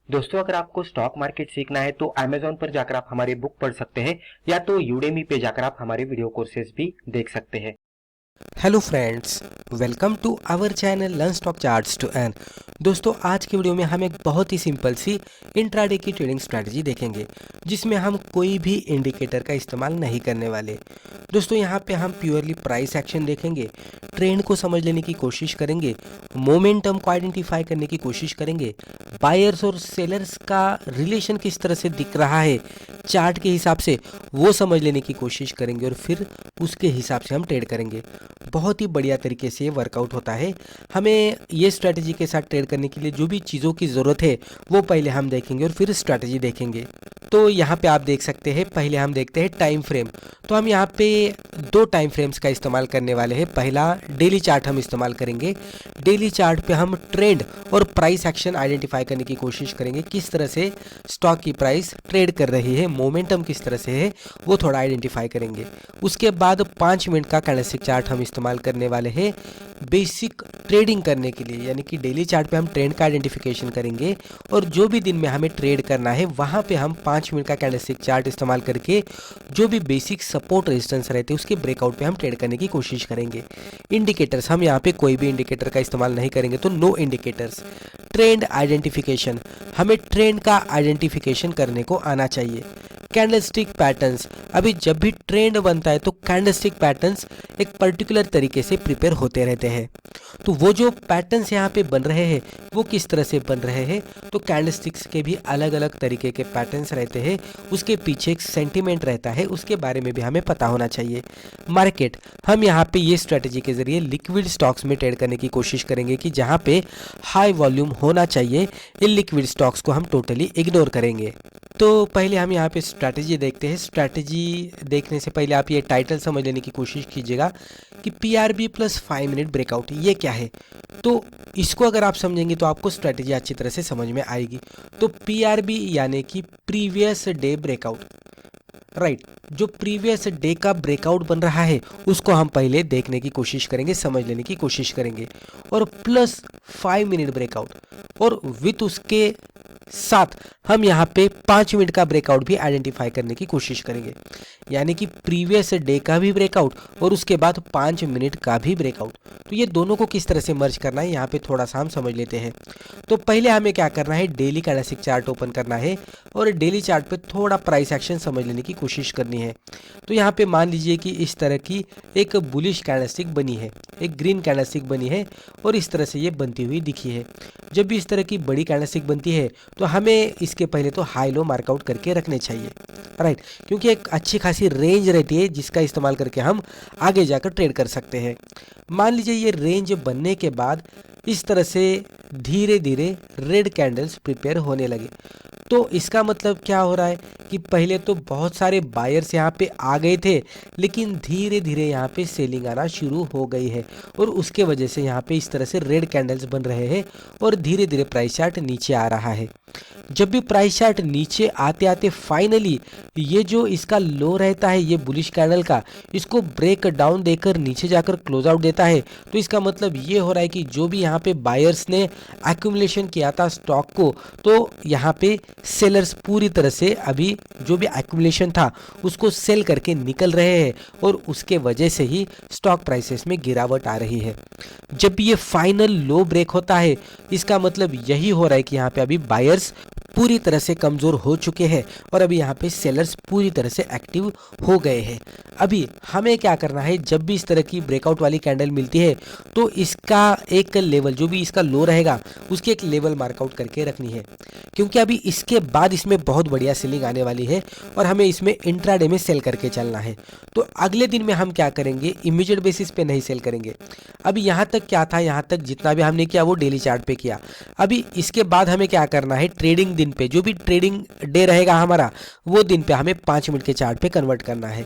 दोस्तों, अगर आपको स्टॉक मार्केट सीखना है तो Amazon पर जाकर आप हमारे बुक पढ़ सकते हैं या तो यूडेमी पे जाकर आप हमारे वीडियो कोर्सेज भी देख सकते हैं। Hello friends, welcome to our channel learn stock charts to earn. दोस्तों, आज की वीडियो में हम एक बहुत ही सिंपल सी इंट्राडे की ट्रेडिंग स्ट्रैटेजी देखेंगे जिसमें हम कोई भी इंडिकेटर का इस्तेमाल नहीं करने वाले। दोस्तों, यहाँ पे हम प्योरली प्राइस एक्शन देखेंगे, ट्रेंड को समझ लेने की कोशिश करेंगे, मोमेंटम को आइडेंटिफाई करने की कोशिश करेंगे, बायर्स और सेलर्स का रिलेशन किस तरह से दिख रहा है चार्ट के हिसाब से वो समझ लेने की कोशिश करेंगे और फिर उसके हिसाब से हम ट्रेड करेंगे। बहुत ही बढ़िया तरीके से ये वर्कआउट होता है। हमें ये स्ट्रैटेजी के साथ ट्रेड करने के लिए जो भी चीज़ों की ज़रूरत है वो पहले हम देखेंगे और फिर स्ट्रैटेजी देखेंगे। तो यहाँ पे आप देख सकते हैं, पहले हम देखते हैं टाइम फ्रेम। तो हम यहाँ पे दो टाइम फ्रेम्स का इस्तेमाल करने वाले हैं। पहला डेली चार्ट हम इस्तेमाल करेंगे। डेली चार्ट पे हम ट्रेंड और प्राइस एक्शन आइडेंटिफाई करने की कोशिश करेंगे, किस तरह से स्टॉक की प्राइस ट्रेड कर रही है, मोमेंटम किस तरह से है वो थोड़ा आइडेंटिफाई करेंगे। उसके बाद 5 मिनट का कैंडलस्टिक चार्ट हम इस्तेमाल करने वाले हैं बेसिक ट्रेडिंग करने के लिए, यानी कि डेली चार्ट पे हम ट्रेंड का आइडेंटिफिकेशन करेंगे और जो भी दिन में हमें ट्रेड करना है वहाँ पे हम 5 मिनट का कैंडलस्टिक चार्ट इस्तेमाल करके जो भी बेसिक सपोर्ट रेजिस्टेंस रहते हैं उसके ब्रेकआउट पे हम ट्रेड करने की कोशिश करेंगे। इंडिकेटर्स, हम यहाँ पे कोई भी इंडिकेटर का इस्तेमाल नहीं करेंगे, तो नो इंडिकेटर्स। ट्रेंड आइडेंटिफिकेशन, हमें ट्रेंड का आइडेंटिफिकेशन करने को आना चाहिए। कैंडलस्टिक पैटर्न्स, अभी जब भी ट्रेंड बनता है तो कैंडलस्टिक पैटर्न्स एक पर्टिकुलर तरीके से प्रिपेयर होते रहते हैं। तो वो जो पैटर्न्स यहाँ पे बन रहे हैं वो किस तरह से बन रहे हैं, तो कैंडलस्टिक्स के भी अलग अलग तरीके के पैटर्न्स रहते हैं, उसके पीछे एक सेंटीमेंट रहता है, उसके बारे में भी हमें पता होना चाहिए। मार्केट, हम यहाँ पे ये स्ट्रेटेजी के जरिए लिक्विड स्टॉक्स में ट्रेड करने की कोशिश करेंगे कि जहाँ पे हाई वॉल्यूम होना चाहिए, इन लिक्विड स्टॉक्स को हम टोटली इग्नोर करेंगे। तो पहले हम यहाँ पे स्ट्रैटेजी देखते हैं। स्ट्रैटेजी देखने से पहले आप ये टाइटल समझ लेने की कोशिश कीजिएगा कि PRB प्लस 5 मिनट ब्रेकआउट ये क्या है। तो इसको अगर आप समझेंगे तो आपको स्ट्रैटेजी अच्छी तरह से समझ में आएगी। तो PRB यानी कि प्रीवियस डे ब्रेकआउट, राइट। जो प्रीवियस डे का ब्रेकआउट बन रहा है उसको हम पहले देखने की कोशिश करेंगे, समझ लेने की कोशिश करेंगे, और प्लस 5 मिनट ब्रेकआउट, और विथ उसके साथ हम यहाँ पे 5 मिनट का ब्रेकआउट भी आइडेंटिफाई करने की कोशिश करेंगे, यानी कि प्रीवियस डे का भी ब्रेकआउट और उसके बाद 5 मिनट का भी ब्रेकआउट। तो ये दोनों को किस तरह से मर्ज करना है यहाँ पे थोड़ा सा हम समझ लेते हैं। तो पहले हमें क्या करना है, डेली कैंडलस्टिक चार्ट ओपन करना है और डेली चार्ट पे थोड़ा प्राइस एक्शन समझ लेने की कोशिश करनी है। तो यहाँ पे मान लीजिए कि इस तरह की एक बुलिश कैंडलस्टिक बनी है, एक ग्रीन कैंडलस्टिक बनी है और इस तरह से ये बनती हुई दिखी है। जब भी इस तरह की बड़ी कैंडलस्टिक बनती है तो हमें इसके पहले तो हाई लो मार्कआउट करके रखने चाहिए, राइट, क्योंकि एक अच्छी खासी रेंज रहती है जिसका इस्तेमाल करके हम आगे जाकर ट्रेड कर सकते हैं। मान लीजिए ये रेंज बनने के बाद इस तरह से धीरे धीरे रेड कैंडल्स प्रिपेयर होने लगे। तो इसका मतलब क्या हो रहा है कि पहले तो बहुत सारे बायर्स यहाँ पे आ गए थे, लेकिन धीरे धीरे यहाँ पे सेलिंग आना शुरू हो गई है और उसके वजह से यहाँ पे इस तरह से रेड कैंडल्स बन रहे हैं और धीरे धीरे प्राइस चार्ट नीचे आ रहा है। जब भी प्राइस चार्ट नीचे आते आते फाइनली ये जो इसका लो रहता है ये बुलिश कैंडल का, इसको ब्रेक डाउन देकर नीचे जाकर क्लोज आउट देता है, तो इसका मतलब ये हो रहा है कि जो भी यहाँ पे बायर्स ने एक्यूमुलेशन किया था स्टॉक को, तो यहाँ पे सेलर्स पूरी तरह से अभी जो भी एक्यूमुलेशन था उसको सेल करके निकल रहे हैं और उसके वजह से ही स्टॉक प्राइसेस में गिरावट आ रही है। जब भी ये फाइनल लो ब्रेक होता है इसका मतलब यही हो रहा है कि यहाँ पे अभी बायर्स पूरी तरह से कमज़ोर हो चुके हैं और अभी यहाँ पे सेलर्स पूरी तरह से एक्टिव हो गए हैं। अभी हमें क्या करना है, जब भी इस तरह की ब्रेकआउट वाली कैंडल मिलती है तो इसका एक लेवल, जो भी इसका लो रहेगा उसकी एक लेवल मार्कआउट करके रखनी है, क्योंकि अभी इसके बाद इसमें बहुत बढ़िया सेलिंग आने वाली है और हमें इसमें इंट्राडे में सेल करके चलना है। तो अगले दिन में हम क्या करेंगे, इमीडिएट बेसिस पे नहीं सेल करेंगे। अभी यहाँ तक क्या था, यहाँ तक जितना भी हमने किया वो डेली चार्ट पे किया। अभी इसके बाद हमें क्या करना है, ट्रेडिंग दिन पे जो भी ट्रेडिंग डे रहेगा हमारा वो दिन पे हमें 5 मिनट के चार्ट पे कन्वर्ट करना है।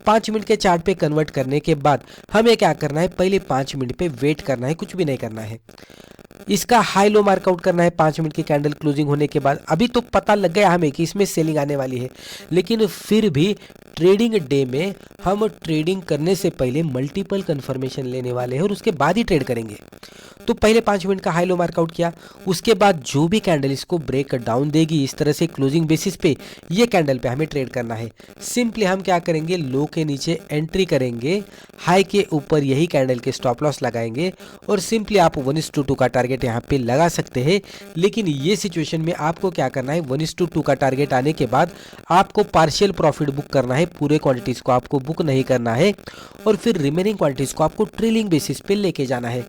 5 मिनट के चार्ट पे कन्वर्ट करने के बाद हमें क्या करना है, पहले 5 मिनट पे वेट करना है, कुछ भी नहीं करना है। इसका हाई लो मार्कआउट करना है 5 मिनट की कैंडल क्लोजिंग होने के बाद। अभी तो पता लग गया हमें कि इसमें सेलिंग आने वाली है, लेकिन फिर भी ट्रेडिंग डे में हम ट्रेडिंग करने से पहले मल्टीपल कंफर्मेशन लेने वाले हैं और उसके बाद ही ट्रेड करेंगे। तो पहले 5 मिनट का हाई लो मार्कआउट किया, उसके बाद जो भी कैंडल इसको ब्रेक डाउन देगी इस तरह से क्लोजिंग बेसिस पे, ये कैंडल पे हमें ट्रेड करना है। सिंपली हम क्या करेंगे, लो के नीचे एंट्री करेंगे, हाई के ऊपर यही कैंडल के स्टॉप लॉस लगाएंगे और सिंपली आप 1:2 का टारगेट यहाँ पे लगा सकते हैं। लेकिन ये सिचुएशन में आपको क्या करना है, 1:2 का टारगेट आने के बाद आपको पार्शियल प्रॉफिट बुक करना है, पूरे क्वांटिटीज को आपको बुक नहीं करना है और फिर रिमेनिंग क्वांटिटीज को आपको ट्रेलिंग बेसिस पे लेके जाना है।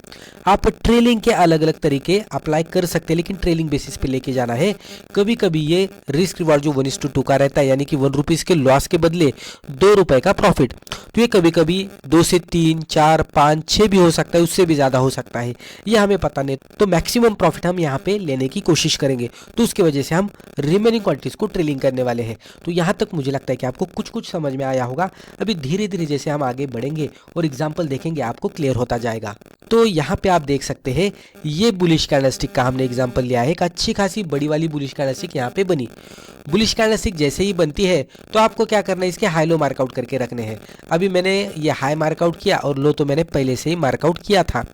आप ट्रेलिंग के अलग अलग तरीके अप्लाई कर सकते हैं, लेकिन ट्रेलिंग बेसिस पे लेके जाना है। कभी कभी ये रिस्क रिवार्ड जो 1:2 का रहता है, यानी कि 1 रुपीज के लॉस के बदले 2 रुपए का प्रॉफिट, तो ये कभी कभी 2 से 3, 4, 5, 6 भी हो सकता है, उससे भी ज्यादा हो सकता है, ये हमें पता नहीं। तो मैक्सिमम प्रॉफिट हम यहाँ पे लेने की कोशिश करेंगे, तो उसकी वजह से हम रिमेनिंग क्वांटिटीज को ट्रेलिंग करने वाले हैं। तो यहाँ तक मुझे लगता है कि आपको कुछ कुछ समझ में आया होगा। अभी धीरे धीरे जैसे हम आगे बढ़ेंगे और एग्जाम्पल देखेंगे आपको क्लियर होता जाएगा। तो यहाँ पे आप देख सकते हैं ये बुलिश कैंडलस्टिक का हमने एग्जांपल लिया है। एक अच्छी खासी बड़ी वाली बुलिश कैंडलस्टिक यहाँ पे बनी। बुलिश कैंडलस्टिक जैसे ही बनती है तो आपको क्या करना है, इसके हाई लो मार्कआउट करके रखने हैं। अभी मैंने ये हाई मार्कआउट किया और लो तो मैंने पहले से ही मार्कआउट किया था।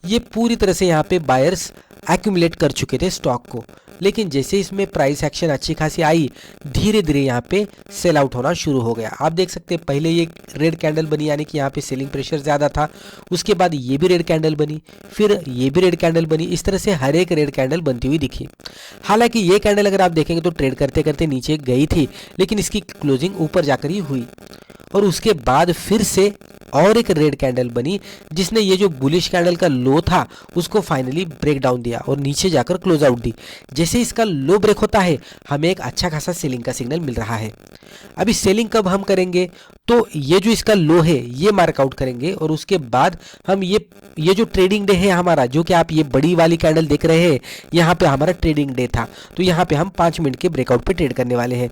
ये पूरी तरह से यहाँ पे बायर्स एक्यूमुलेट कर चुके थे स्टॉक को, लेकिन जैसे इसमें प्राइस एक्शन अच्छी खासी आई, धीरे धीरे यहाँ पे सेल आउट होना शुरू हो गया। आप देख सकते हैं पहले ये रेड कैंडल बनी, यानी कि यहाँ पे सेलिंग प्रेशर ज़्यादा था। उसके बाद ये भी रेड कैंडल बनी, फिर ये भी रेड कैंडल बनी। इस तरह से हर एक रेड कैंडल बनती हुई दिखी। हालांकि ये कैंडल अगर आप देखेंगे तो ट्रेड करते करते नीचे गई थी, लेकिन इसकी क्लोजिंग ऊपर जाकर ही हुई और उसके बाद फिर से और एक रेड कैंडल बनी, जिसने ये जो बुलिश कैंडल का लो था उसको फाइनली ब्रेक डाउन दिया और नीचे जाकर क्लोज आउट दी। जैसे इसका लो ब्रेक होता है, हमें एक अच्छा खासा सेलिंग का सिग्नल मिल रहा है। अभी सेलिंग कब हम करेंगे, तो ये जो इसका लो है ये मार्कआउट करेंगे और उसके बाद हम ये जो ट्रेडिंग डे है हमारा, जो कि आप ये बड़ी वाली कैंडल देख रहे हैं, यहाँ पे हमारा ट्रेडिंग डे था, तो यहाँ पे हम 5 मिनट के ब्रेकआउट पे ट्रेड करने वाले हैं।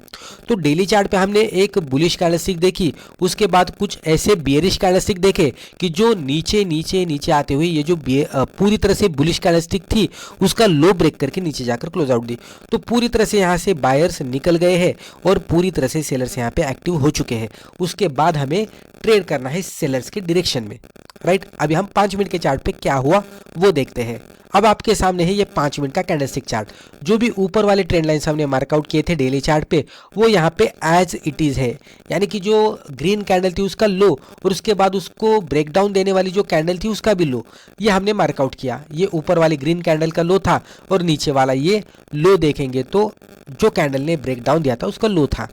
तो डेली चार्ट पे हमने एक बुलिश कैंडलस्टिक देखी, उसके बाद कुछ ऐसे बियरिश कैंडलस्टिक देखे कि जो नीचे नीचे नीचे आते हुए ये जो पूरी तरह से बुलिश कैंडलस्टिक थी उसका लो ब्रेक करके नीचे जाकर क्लोज आउट दी। तो पूरी तरह से यहाँ से बायर्स निकल गए हैं और पूरी तरह से सेलर्स यहाँ पे एक्टिव हो चुके हैं। उसके बाद हमें ट्रेड करना है सेलर्स के डायरेक्शन में, राइट। अभी हम 5 मिनट के चार्ट पे क्या हुआ वो देखते हैं। अब आपके सामने है ये 5 मिनट का कैंडलस्टिक चार्ट। जो भी ऊपर वाले ट्रेंड लाइंस हमने मार्कआउट किए थे डेली चार्ट पे, वो यहाँ पे एज इट इज है, यानी कि जो ग्रीन कैंडल थी उसका लो और उसके बाद उसको ब्रेक डाउन देने वाली जो कैंडल थी उसका भी लो, ये हमने मार्कआउट किया। ये ऊपर वाली ग्रीन कैंडल का लो था और नीचे वाला ये लो देखेंगे तो जो कैंडल ने ब्रेक डाउन दिया था उसका लो था।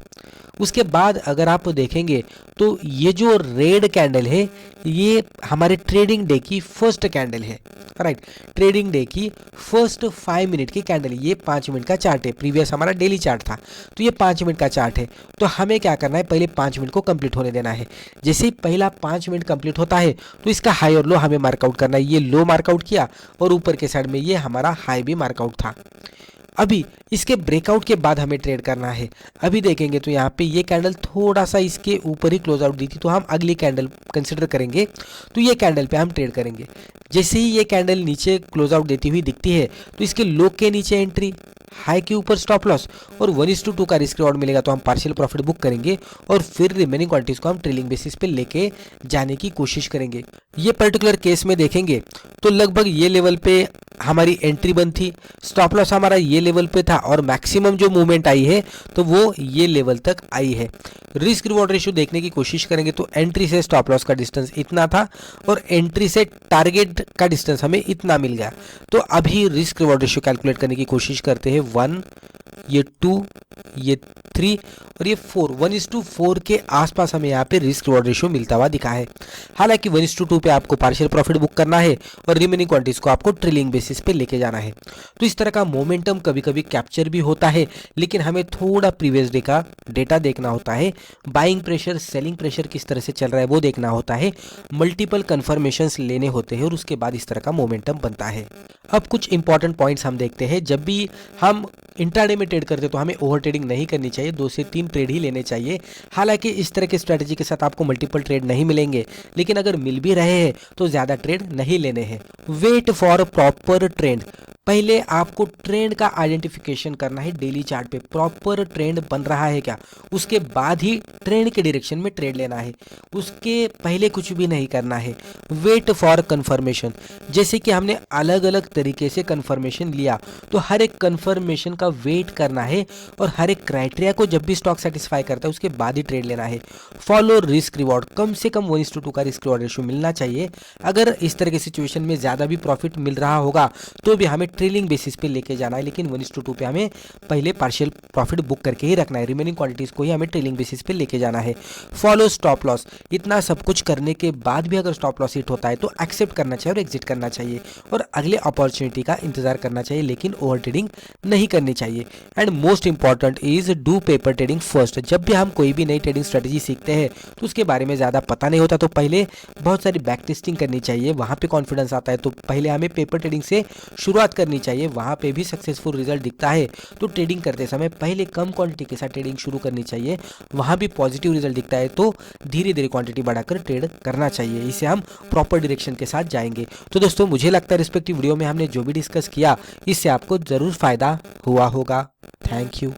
उसके बाद अगर आप देखेंगे तो ये जो रेड कैंडल है ये हमारे ट्रेडिंग डे की फर्स्ट कैंडल है, राइट। ट्रेडिंग डे की फर्स्ट 5 मिनट की कैंडल, ये 5 मिनट का चार्ट है। प्रीवियस हमारा डेली चार्ट था, तो ये 5 मिनट का चार्ट है। तो हमें क्या करना है, पहले 5 मिनट को कंप्लीट होने देना है। जैसे ही पहला 5 मिनट कंप्लीट होता है तो इसका हाई और लो हमें मार्कआउट करना है। ये लो मार्कआउट किया और ऊपर के साइड में ये हमारा हाई भी मार्कआउट था। अभी इसके ब्रेकआउट के बाद हमें ट्रेड करना है। अभी देखेंगे तो यहाँ पे ये कैंडल थोड़ा सा इसके ऊपर ही क्लोज आउट दी थी, तो हम अगली कैंडल कंसिडर करेंगे, तो ये कैंडल पे हम ट्रेड करेंगे। जैसे ही ये कैंडल नीचे क्लोज आउट देती हुई दिखती है तो इसके लो के नीचे एंट्री, हाई के ऊपर स्टॉप लॉस और 1:2 का रिस्क रिवॉर्ड मिलेगा तो हम पार्शियल प्रॉफिट बुक करेंगे और फिर रिमेनिंग क्वांटिटीज को हम ट्रेलिंग बेसिस पे लेके जाने की कोशिश करेंगे। ये पर्टिकुलर केस में देखेंगे तो लगभग ये लेवल पे हमारी एंट्री बंद थी, स्टॉप लॉस हमारा ये लेवल पे था और मैक्सिमम जो मूवमेंट आई है तो वो ये लेवल तक आई है। रिस्क रिवॉर्ड रेशियो देखने की कोशिश करेंगे तो एंट्री से स्टॉप लॉस का डिस्टेंस इतना था और एंट्री से टारगेट का डिस्टेंस हमें इतना मिल गया। तो अभी रिस्क रिवॉर्ड रेशियो कैलकुलेट करने की कोशिश करते हैं। 1, ये 2, ये 3 और ये 4, 1:4 के आसपास हमें यहाँ पे रिस्क रिवॉर्ड रेशियो मिलता हुआ दिखा है। हालांकि 1:2 पे आपको पार्शियल प्रॉफिट बुक करना है और रिमेनिंग क्वांटिटीज को आपको ट्रेलिंग बेसिस पे लेके जाना है। तो इस तरह का मोमेंटम कभी कभी कैप्चर भी होता है, लेकिन हमें थोड़ा प्रीवियस डे का डेटा देखना होता है। बाइंग प्रेशर, सेलिंग प्रेशर किस तरह से चल रहा है वो देखना होता है, मल्टीपल कन्फर्मेशंस लेने होते हैं और उसके बाद इस तरह का मोमेंटम बनता है। अब कुछ इंपॉर्टेंट पॉइंट्स हम देखते हैं। जब भी हम इंट्राडे में ट्रेड करते हैं तो हमें ओवर ट्रेडिंग नहीं करनी चाहिए, 2 से 3 ट्रेड ही लेने चाहिए। हालांकि इस तरह की स्ट्रेटजी के साथ आपको मल्टीपल ट्रेड नहीं मिलेंगे, लेकिन अगर मिल भी रहे हैं तो ज़्यादा ट्रेड नहीं लेने हैं। वेट फॉर प्रॉपर ट्रेंड, पहले आपको ट्रेंड का आइडेंटिफिकेशन करना है डेली चार्ट पे, प्रॉपर ट्रेंड बन रहा है क्या, उसके बाद ही ट्रेंड के डायरेक्शन में ट्रेड लेना है, उसके पहले कुछ भी नहीं करना है। वेट फॉर कंफर्मेशन, जैसे कि हमने अलग अलग तरीके से कंफर्मेशन लिया तो हर एक कंफर्मेशन का वेट करना है और हर एक क्राइटेरिया को जब भी स्टॉक सेटिस्फाई करता है उसके बाद ही ट्रेड लेना है। फॉलो रिस्क रिवॉर्ड, कम से कम 1:2 का रिस्क रिवॉर्ड रेशियो मिलना चाहिए। अगर इस तरह की सिचुएशन में ज़्यादा भी प्रॉफिट मिल रहा होगा तो भी हमें ट्रेलिंग बेसिस पे लेके जाना है, लेकिन 1:2 पे हमें पहले पार्शियल प्रॉफिट बुक करके ही रखना है, रिमेनिंग क्वांटिटीज को ही हमें ट्रेलिंग बेसिस पे लेके जाना है। फॉलो स्टॉप लॉस, इतना सब कुछ करने के बाद भी अगर स्टॉप लॉस हिट होता है तो एक्सेप्ट करना चाहिए और एग्जिट करना चाहिए और अगले अपॉर्चुनिटी का इंतजार करना चाहिए, लेकिन ओवर ट्रेडिंग नहीं करनी चाहिए। And most important is do paper trading first. जब भी हम कोई भी नई ट्रेडिंग स्ट्रेटेजी सीखते हैं तो उसके बारे में ज़्यादा पता नहीं होता, तो पहले बहुत सारी बैक टेस्टिंग करनी चाहिए, वहाँ पे कॉन्फिडेंस आता है। तो पहले हमें पेपर ट्रेडिंग से शुरुआत करनी चाहिए, वहाँ पे भी सक्सेसफुल रिजल्ट दिखता है तो ट्रेडिंग करते समय पहले कम क्वांटिटी के साथ ट्रेडिंग शुरू करनी चाहिए, वहाँ भी पॉजिटिव रिजल्ट दिखता है तो धीरे धीरे क्वांटिटी बढ़ाकर ट्रेड करना चाहिए। इससे हम प्रॉपर डायरेक्शन के साथ जाएंगे। तो दोस्तों मुझे लगता है रिस्पेक्टिव वीडियो में हमने जो भी डिस्कस किया इससे आपको ज़रूर फायदा हुआ होगा। Thank you.